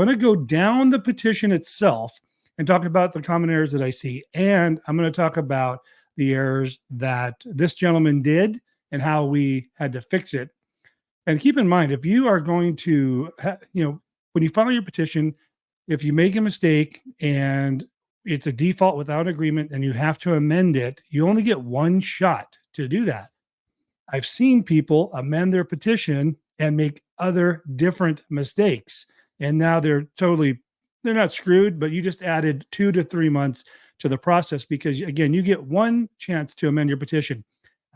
I'm going to go down the petition itself and talk about the common errors that I see. And I'm going to talk about the errors that this gentleman did and how we had to fix it. And keep in mind, if you are going to, when you file your petition, if you make a mistake and it's a default without agreement and you have to amend it, you only get one shot to do that. I've seen people amend their petition and make other different mistakes. And now they're not screwed, but you just added 2 to 3 months to the process because, again, you get one chance to amend your petition.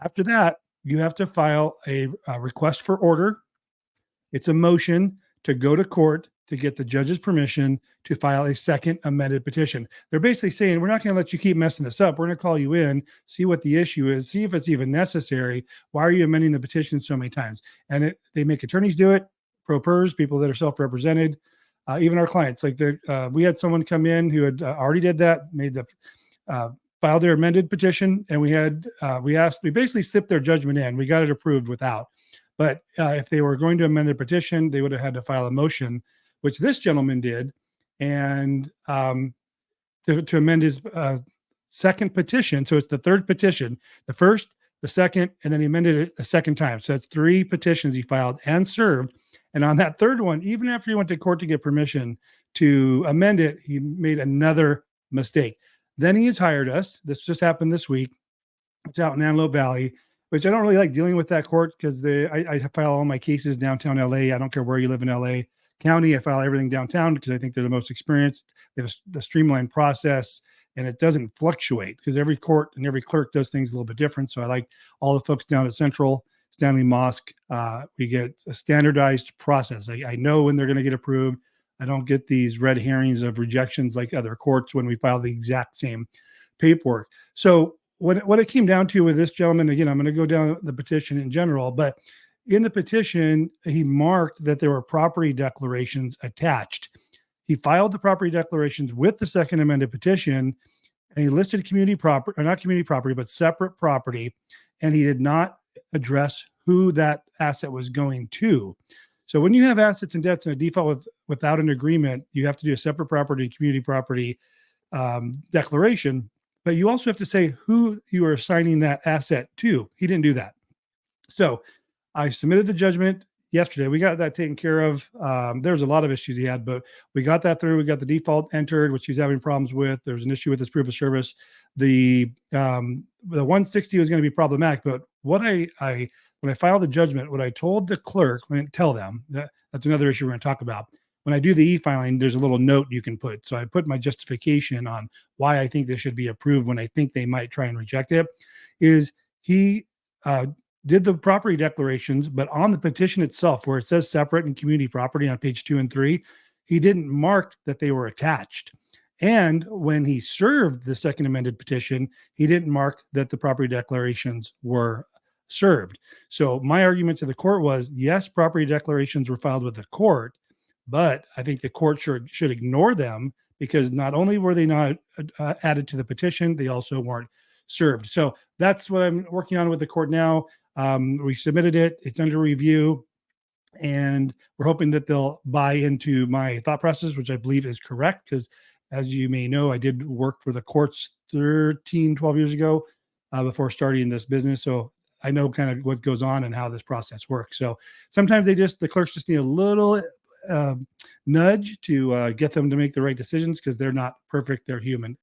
After that, you have to file a request for order. It's a motion to go to court to get the judge's permission to file a second amended petition. They're basically saying, we're not going to let you keep messing this up. We're going to call you in, see what the issue is, see if it's even necessary. Why are you amending the petition so many times? And they make attorneys do it, pro pers, people that are self-represented, even our clients. Like we had someone come in who had already did that, filed their amended petition, and we basically slipped their judgment in. We got it approved without. But if they were going to amend their petition, they would have had to file a motion, which this gentleman did, and to amend his second petition. So it's the third petition, the first, the second, and then he amended it a second time. So that's 3 petitions he filed and served. And on that third one, even after he went to court to get permission to amend it, he made another mistake. Then he has hired us. This just happened this week. It's out in Antelope Valley, which I don't really like dealing with that court because I file all my cases downtown LA. I don't care where you live in LA County. I file everything downtown because I think they're the most experienced. They have the streamlined process, and it doesn't fluctuate because every court and every clerk does things a little bit different. So I like all the folks down at Central Stanley Mosque. We get a standardized process. I know when they're going to get approved. I don't get these red herrings of rejections like other courts when we file the exact same paperwork. So what it came down to with this gentleman, again, I'm going to go down the petition in general, but in the petition, he marked that there were property declarations attached. He filed the property declarations with the second amended petition, and he listed community property, or not community property, but separate property, and he did not address who that asset was going to. So when you have assets and debts in a default without an agreement, you have to do a separate property, community property declaration, but you also have to say who you are assigning that asset to. He didn't do that. So I submitted the judgment yesterday. We got that taken care of. There was a lot of issues he had, but we got that through. We got the default entered, which he was having problems with. There was an issue with his proof of service. The 160 was going to be problematic, but when I filed the judgment, what I told the clerk, I didn't tell them, that's another issue we're going to talk about. When I do the e-filing, there's a little note you can put. So I put my justification on why I think this should be approved when I think they might try and reject it, is he did the property declarations, but on the petition itself, where it says separate and community property on page 2 and 3, he didn't mark that they were attached. And when he served the second amended petition, he didn't mark that the property declarations were served. So my argument to the court was, yes, property declarations were filed with the court, but I think the court should ignore them because not only were they not added to the petition, they also weren't served. So that's what I'm working on with the court now. We submitted it. It's under review, and we're hoping that they'll buy into my thought process, which I believe is correct because, as you may know, I did work for the courts 12 years ago before starting this business. So I know kind of what goes on and how this process works. So sometimes the clerks just need a little nudge to get them to make the right decisions because they're not perfect. They're human.